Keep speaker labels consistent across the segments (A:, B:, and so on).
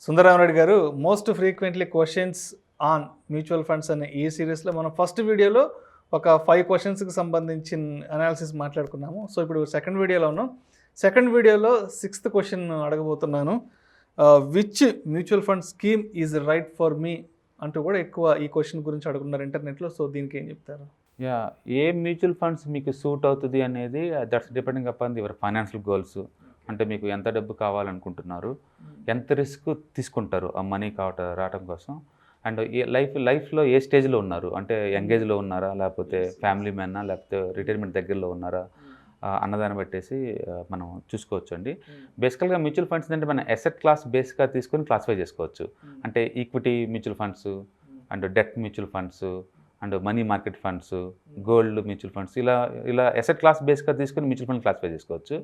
A: సుందర రెడ్డి గారు most frequently questions on mutual funds అనే ఈ సిరీస్లో మనం ఫస్ట్ వీడియోలో ఒక 5 క్వశ్చన్స్కి సంబంధించిన అనాలిసిస్ మాట్లాడుకున్నాము. సో ఇప్పుడు సెకండ్ వీడియోలో ఉన్నాం. సెకండ్ వీడియోలో 6th క్వశ్చన్ అడగబోతున్నాను. Which mutual fund scheme is right for me అంటూ కూడా ఎక్కువ ఈ క్వశ్చన్ గురించి అడుగుతున్నారు ఇంటర్నెట్లో. సో దీనికి ఏం చెప్తారు?
B: ఏ మ్యూచువల్ ఫండ్స్ మీకు సూట్ అవుతుంది అనేది that's depending upon your financial goals. అంటే మీకు ఎంత డబ్బు కావాలనుకుంటున్నారు, ఎంత రిస్క్ తీసుకుంటారు ఆ మనీ రావటం కోసం, అండ్ లైఫ్లో ఏ స్టేజ్లో ఉన్నారు, అంటే యంగేజ్లో ఉన్నారా, లేకపోతే ఫ్యామిలీ మ్యానా, లేకపోతే రిటైర్మెంట్ దగ్గరలో ఉన్నారా అన్నదాన్ని బట్టేసి మనం చూసుకోవచ్చు అండి. బేసికల్గా మ్యూచువల్ ఫండ్స్ అంటే మన అసెట్ క్లాస్ బేస్గా తీసుకొని క్లాసిఫై చేసుకోవచ్చు. అంటే equity mutual funds and debt mutual funds and money market funds, gold mutual funds, ఇలా అసెట్ క్లాస్ బేస్గా తీసుకొని మ్యూచువల్ ఫండ్ క్లాసిఫై చేసుకోవచ్చు.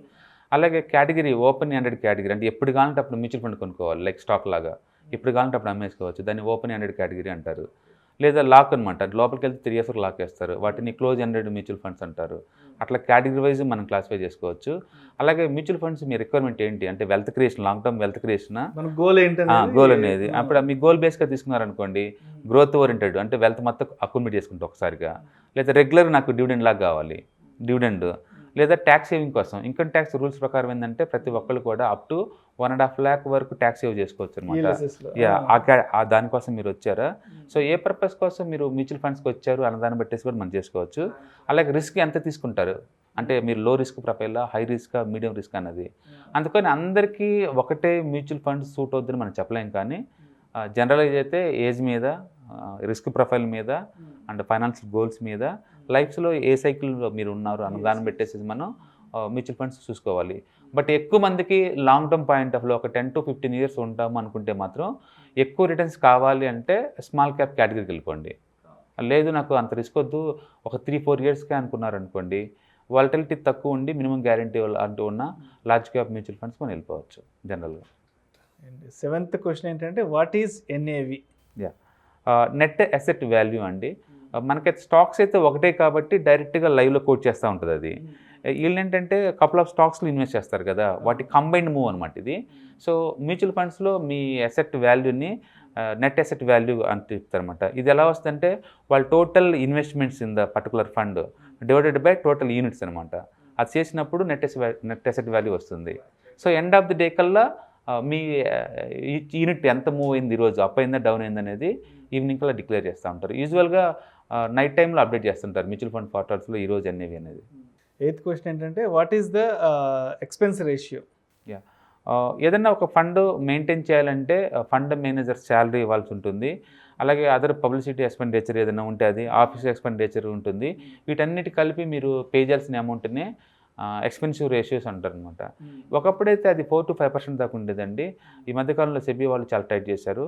B: అలాగే కేటగిరీ ఓపెన్ ఎండెడ్ కేటగిరీ, అంటే ఎప్పుడు కావాలంటే అప్పుడు మ్యూచువల్ ఫండ్ కొనుక్కోవాలి, లైక్ స్టాక్ లాగా ఎప్పుడు కావాలంటే అప్పుడు అమ్మేసుకోవచ్చు, దాన్ని ఓపెన్ ఎండెడ్ కేటగిరీ అంటారు. లేదా లాక్ అనమాట, లోపలికి వెళ్తే 3 years లాక్ వేస్తారు, వాటిని క్లోజ్ ఎండెడ్ మ్యూచువల్ ఫండ్స్ అంటారు. అట్లా కేటగిరీ వైజ్ మనం క్లాసిఫై చేసుకోవచ్చు. అలాగే మ్యూచువల్ ఫండ్స్ మీ రిక్వైర్మెంట్ ఏంటి, అంటే wealth creation, long term wealth creation goal అనేది. అప్పుడు మీ గోల్ బేస్గా తీసుకున్నారనుకోండి, గ్రోత్ ఓరియంటెడ్, అంటే వెల్త్ మొత్తం అక్యుమిలేట్ చేసుకుంటే ఒకసారిగా, లేదా రెగ్యులర్ నాకు డివిడెండ్ లాగా కావాలి డివిడెండ్, లేదా ట్యాక్స్ సేవింగ్ కోసం. ఇన్కమ్ ట్యాక్స్ రూల్స్ ప్రకారం ఏంటంటే ప్రతి ఒక్కళ్ళు కూడా అప్ టు 1.5 lakh వరకు ట్యాక్స్ సేవ్ చేసుకోవచ్చు అనమాట. దానికోసం మీరు వచ్చారా, సో ఏ పర్పస్ కోసం మీరు మ్యూచువల్ ఫండ్స్కి వచ్చారు అన్న దాన్ని బట్టేసి కూడా మనం చేసుకోవచ్చు. అలాగే రిస్క్ ఎంత తీసుకుంటారు, అంటే మీరు లో రిస్క్ ప్రొఫైలా, హై రిస్క్, మీడియం రిస్క్ అన్నది. అందుకని అందరికీ ఒకటే మ్యూచువల్ ఫండ్స్ సూట్ అవుతుందని మనం చెప్పలేం, కానీ జనరలైజ్ అయితే ఏజ్ మీద, రిస్క్ ప్రొఫైల్ మీద అండ్ ఫైనాన్షియల్ గోల్స్ మీద, లైఫ్లో ఏ సైకిల్లో మీరు ఉన్నారు అన్న దాన్ని పెట్టేసి మనం మ్యూచువల్ ఫండ్స్ చూసుకోవాలి. బట్ ఎక్కువ మందికి లాంగ్ టర్మ్ పాయింట్ ఆఫ్లో ఒక 10 to 15 years ఉంటాము అనుకుంటే మాత్రం ఎక్కువ రిటర్న్స్ కావాలి అంటే స్మాల్ క్యాప్ కేటగిరీకి వెళ్ళిపోండి. లేదు నాకు అంత రిస్క్ వద్దు, ఒక 3-4 yearsకే అనుకున్నారనుకోండి, వాలటిలిటీ తక్కువ ఉండి మినిమం గ్యారంటీ అంటూ ఉన్న లార్జ్ క్యాప్ మ్యూచువల్ ఫండ్స్ మనం వెళ్ళిపోవచ్చు జనరల్గా.
A: 7th క్వశ్చన్ ఏంటంటే what is NAV?
B: Net asset value అండి. మనకైతే స్టాక్స్ అయితే ఒకటే కాబట్టి డైరెక్ట్గా లైవ్లో కోట్ చేస్తూ ఉంటుంది అది. వీళ్ళు ఏంటంటే కపుల్ ఆఫ్ స్టాక్స్లో ఇన్వెస్ట్ చేస్తారు కదా, వాటి కంబైన్డ్ మూవ్ అనమాట ఇది. సో మ్యూచువల్ ఫండ్స్లో మీ అసెట్ వాల్యూని నెట్ అసెట్ వాల్యూ అని చెప్తారనమాట. ఇది ఎలా వస్తుందంటే వాళ్ళ total investments in the particular fund divided by total units అనమాట. అది చేసినప్పుడు నెట్ అసెట్ వాల్యూ వస్తుంది. So end of the day కల్లా మీ యూనిట్ ఎంత మూవ్ అయింది, ఈరోజు అప్ అయిందా డౌన్ అయింది అనేది ఈవినింగ్ కల్లా డిక్లేర్ చేస్తూ ఉంటారు. యూజువల్గా నైట్ టైంలో అప్డేట్ చేస్తుంటారు మ్యూచువల్ ఫండ్ పోర్టల్స్లో ఈరోజు ఎన్ఏవి అనేది.
A: 8th క్వశ్చన్ ఏంటంటే what is the expense ratio?
B: ఏదైనా ఒక ఫండ్ మెయింటైన్ చేయాలంటే ఫండ్ మేనేజర్ శాలరీ ఇవ్వాల్సి ఉంటుంది. అలాగే అదర్ పబ్లిసిటీ ఎక్స్పెండిచర్ ఏదైనా ఉంటే అది, ఆఫీస్ ఎక్స్పెండిచర్ ఉంటుంది. వీటన్నిటి కలిపి మీరు పే చేయాల్సిన అమౌంట్ని ఎక్స్పెన్సివ్ రేషియోస్ అంటారు అనమాట. ఒకప్పుడైతే అది 4 to 5% దాకా ఉండేదండి. ఈ మధ్యకాలంలో సెబీ వాళ్ళు చాలా టైట్ చేశారు.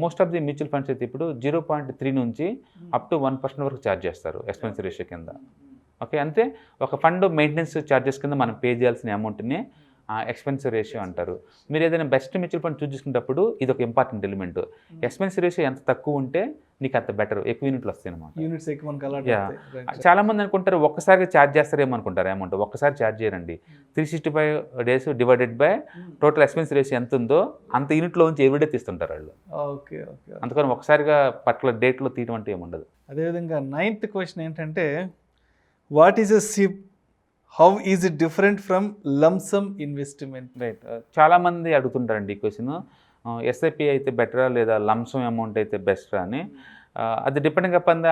B: Most of the mutual funds అయితే ఇప్పుడు 0.3 నుంచి అప్ టు 1% వరకు ఛార్జ్ చేస్తారు ఎక్స్పెన్సివ్ రేషియో కింద. ఓకే, అంతే. ఒక ఫండ్ మెయింటెనెన్స్ ఛార్జెస్ కింద మనం పే చేయాల్సిన అమౌంట్ని ఎక్స్పెన్సివ్ రేషియో అంటారు. మీరు ఏదైనా బెస్ట్ మ్యూచువల్ ఫండ్ చూస్ చేసుకునేటప్పుడు ఇది ఒక ఇంపార్టెంట్ ఎలిమెంట్. ఎక్స్పెన్సివ్ రేషియో ఎంత తక్కువ ఉంటే నీకు అంత బెటర్, ఎక్కువ యూనిట్లు వస్తాయి అనమాట. చాలామంది అనుకుంటారు ఒక్కసారిగా ఛార్జ్ చేస్తారేమో అనుకుంటారు అమౌంట్. ఒక్కసారి ఛార్జ్ చేయరండి. 365 days divided by total expensive ratio ఎంత ఉందో అంత యూనిట్లో నుంచి ఎవ్రీడే తీస్తుంటారు వాళ్ళు.
A: Okay okay.
B: అందుకని ఒకసారిగా పర్టికులర్ డేట్లో తీయడం అంటే ఏముండదు.
A: అదేవిధంగా 9th క్వశ్చన్ ఏంటంటే what is a sip, how is it different from lump sum investment?
B: Right, చాలామంది అడుగుతుంటారండి ఈ క్వశ్చన్. ఎస్ఐపి అయితే బెటరా లేదా లంసమ్ అమౌంట్ అయితే బెస్టరా అని. అది డిపెండింగ్ అపాన్ ద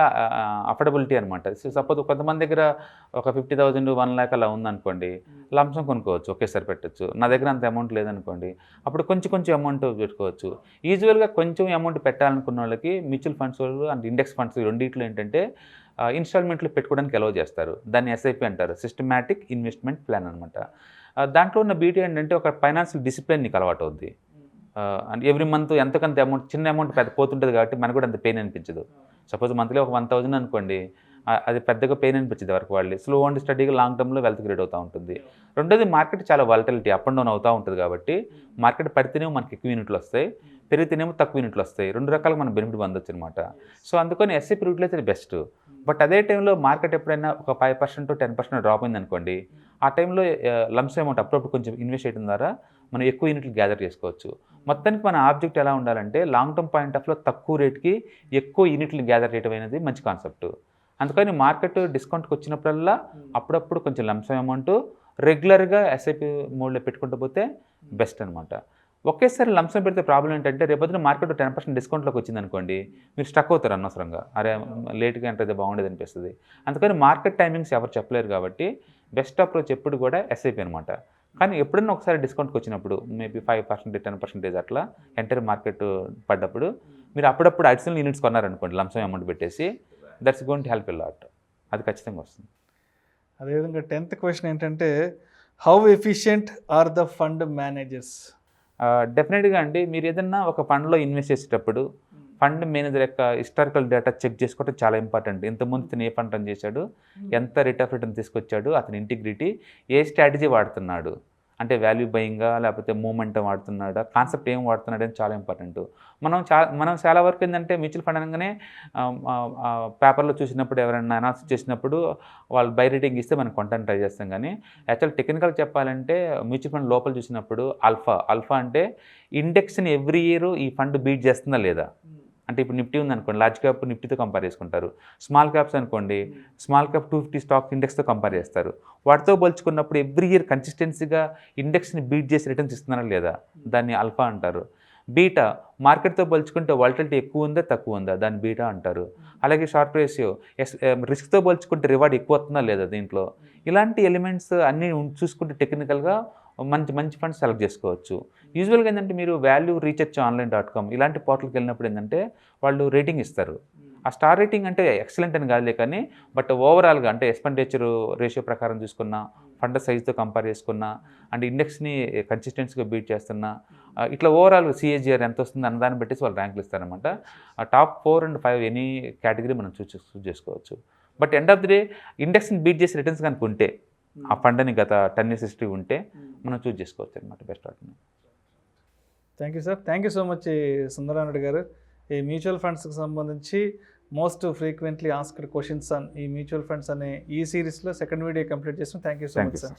B: అఫోర్డబిలిటీ అనమాట. సో సపోజ్ కొంతమంది దగ్గర ఒక 50,000, 1 lakh అలా ఉందనుకోండి, లంసమ్ కొనుక్కోవచ్చు, ఒకేసారి పెట్టచ్చు. నా దగ్గర అంత అమౌంట్ లేదనుకోండి, అప్పుడు కొంచెం అమౌంట్ పెట్టుకోవచ్చు. యూజువల్గా కొంచెం అమౌంట్ పెట్టాలనుకున్న వాళ్ళకి mutual funds and index funds రెండింటిలో ఏంటంటే ఇన్స్టాల్మెంట్లు పెట్టుకోవడానికి అలౌ చేస్తారు. దాన్ని ఎస్ఐపి అంటారు, సిస్టమాటిక్ ఇన్వెస్ట్మెంట్ ప్లాన్ అనమాట. దాంట్లో ఉన్న బ్యూటీ ఏంటంటే ఒక ఫైనాన్షియల్ డిసిప్లిన్ నీకు అలవాటు అవుద్ది. అండ్ ఎవ్రీ మంత్ ఎంతకంత అమౌంట్, చిన్న అమౌంట్ పెద్ద పోతుంటుంది కాబట్టి మనకు కూడా అంత పెయిన్ అనిపించదు. సపోజ్ మంత్లీ ఒక 1,000 అనుకోండి, అది పెద్దగా పెయిన్ అనిపించింది వరకు వాళ్ళు. స్లో అండ్ స్టడీగా లాంగ్ టర్మ్లో వెల్త్ క్రియేట్ అవుతూ ఉంటుంది. రెండోది మార్కెట్ చాలా వాలటిలిటీ, అప్ అండ్ డౌన్ అవుతూ ఉంటుంది కాబట్టి మార్కెట్ పడితేనేమో మనకి ఎక్కువ యూనిట్లు వస్తాయి, పెరిగితేనేమో తక్కువ యూనిట్లు వస్తాయి. 2 రకాలుగా మనం బెనిఫిట్ పొందొచ్చు అనమాట. సో అందుకని ఎస్ఐపి రూట్లో అయితే బెస్ట్. బట్ అదే టైంలో మార్కెట్ ఎప్పుడైనా ఒక 5% to 10% డ్రాప్ అయింది అనుకోండి, ఆ టైంలో లంప్స్ అమౌంట్ అప్పుడప్పుడు కొంచెం ఇన్వెస్ట్ చేయడం ద్వారా మనం ఎక్కువ యూనిట్లు గ్యాదర్ చేసుకోవచ్చు. మొత్తానికి మన ఆబ్జెక్ట్ ఎలా ఉండాలంటే లాంగ్ టర్మ్ పాయింట్ ఆఫ్లో తక్కువ రేట్కి ఎక్కువ యూనిట్లు గ్యాదర్ చేయడం అనేది మంచి కాన్సెప్ట్. అందుకని మార్కెట్ డిస్కౌంట్కి వచ్చినప్పుడల్లా అప్పుడప్పుడు కొంచెం లంసమ్ అమౌంట్ రెగ్యులర్గా ఎస్ఐపి మోడ్లో పెట్టుకుంటూ పోతే బెస్ట్ అనమాట. ఒకేసారి లంసమ్ పెడితే ప్రాబ్లం ఏంటంటే రేపొద్దున మార్కెట్ 10% డిస్కౌంట్లోకి వచ్చింది అనుకోండి, మీరు స్టక్ అవుతారు అనవసరంగా. అరే లేట్గా ఎంటర్ అయితే బాగుండేది అనిపిస్తుంది. అందుకని మార్కెట్ టైమింగ్స్ ఎవరు చెప్పలేరు కాబట్టి బెస్ట్ అప్రోచ్ ఎప్పుడు కూడా ఎస్ఐపి అనమాట. కానీ ఎప్పుడన్నా ఒకసారి డిస్కౌంట్కి వచ్చినప్పుడు మేబీ 5%, 10% అట్లా ఎంటర్ మార్కెట్ పడ్డప్పుడు మీరు అప్పుడప్పుడు అడిషనల్ యూనిట్స్ కొన్నారనుకోండి లంసమ్ అమౌంట్ పెట్టేసి, that's going to help a lot. అది ఖచ్చితంగా వస్తుంది.
A: అదేవిధంగా 10th క్వశ్చన్ ఏంటంటే, how efficient are the fund managers?
B: డెఫినెట్గా అండి, మీరు ఏదన్నా ఒక ఫండ్లో ఇన్వెస్ట్ చేసేటప్పుడు ఫండ్ మేనేజర్ యొక్క హిస్టారికల్ డేటా చెక్ చేసుకోవడం చాలా ఇంపార్టెంట్. ఇంతకుముందు ఇతను ఏ ఫండ్ రన్ చేశాడు, ఎంత రేట్ ఆఫ్ రిటర్న్ తీసుకొచ్చాడు, అతని ఇంటిగ్రిటీ, ఏ స్ట్రాటజీ వాడుతున్నాడు, అంటే వాల్యూ బయింగా లేకపోతే మూమెంటం వాడుతున్నాడా, కాన్సెప్ట్ ఏం వాడుతున్నాడు అని చాలా ఇంపార్టెంట్. మనం చాలా వరకు ఏంటంటే మ్యూచువల్ ఫండ్ అనగానే పేపర్లో చూసినప్పుడు ఎవరైనా అనౌన్స్ చేసినప్పుడు వాళ్ళు బై రేటింగ్ ఇస్తే మనం కొనడానికి ట్రై చేస్తాం. కానీ యాక్చువల్ టెక్నికల్ చెప్పాలంటే మ్యూచువల్ ఫండ్ లోపల చూసినప్పుడు ఆల్ఫా అంటే ఇండెక్స్ని ఎవ్రీ ఇయర్ ఈ ఫండ్ బీట్ చేస్తుందా లేదా. అంటే ఇప్పుడు నిఫ్టీ ఉందనుకోండి, లార్జ్ క్యాప్ నిఫ్టీతో కంపేర్ చేసుకుంటారు. స్మాల్ క్యాప్స్ అనుకోండి, స్మాల్ క్యాప్ 250 స్టాక్ ఇండెక్స్తో కంపేర్ చేస్తారు. వాటితో పోల్చుకున్నప్పుడు ఎవ్రీ ఇయర్ కన్సిస్టెన్సీగా ఇండెక్స్ని బీట్ చేసి రిటర్న్స్ ఇస్తున్నారా లేదా, దాన్ని ఆల్ఫా అంటారు. బీటా మార్కెట్తో పోల్చుకుంటే వాలటిలిటీ ఎక్కువ ఉందా తక్కువ ఉందా, దాన్ని బీటా అంటారు. అలాగే షార్ట్ రేషియో, రిస్క్తో పోల్చుకుంటే రివార్డ్ ఎక్కువ వస్తుందా లేదా దీంట్లో. ఇలాంటి ఎలిమెంట్స్ అన్నీ చూసుకుంటే టెక్నికల్గా మంచి ఫండ్స్ సెలెక్ట్ చేసుకోవచ్చు. యూజువల్గా ఏంటంటే మీరు వాల్యూ రీసెర్చ్ ఆన్లైన్.com ఇలాంటి పోర్టల్కి వెళ్ళినప్పుడు ఏంటంటే వాళ్ళు రేటింగ్ ఇస్తారు. ఆ స్టార్ రేటింగ్ అంటే ఎక్సలెంట్ అని కాదులే కానీ, బట్ ఓవరాల్గా అంటే ఎక్స్పెండిచర్ రేషియో ప్రకారం చూసుకున్నా, ఫండ్ సైజ్తో కంపేర్ చేసుకున్నా, అండ్ ఇండెక్స్ని కన్సిస్టెన్సీగా బీట్ చేస్తున్నా, ఇట్లా ఓవరాల్ సిఏజిఆర్ ఎంత వస్తుంది అన్న దాన్ని బట్టి వాళ్ళు ర్యాంకులు ఇస్తారనమాట. ఆ టాప్ 4 and 5 ఎనీ కేటగిరీ మనం చూస్ చేసుకోవచ్చు. But end of the day ఇండెక్స్ని బీట్ చేసి రిటర్న్స్ కనుక ఉంటే, ఆ ఫండ్ అని గత 10 years హిస్టరీ ఉంటే మనం చూస్ చేసుకోవచ్చు అనమాట బెస్ట్ వాటిని.
A: Thank you sir. Thank you so much Sundara Reddy గారు. ఈ మ్యూచువల్ ఫండ్స్కి సంబంధించి most frequently asked questions on ఈ మ్యూచువల్ ఫండ్స్ అనే ఈ సిరీస్లో సెకండ్ వీడియో కంప్లీట్ చేస్తాం. Thank you so much sir.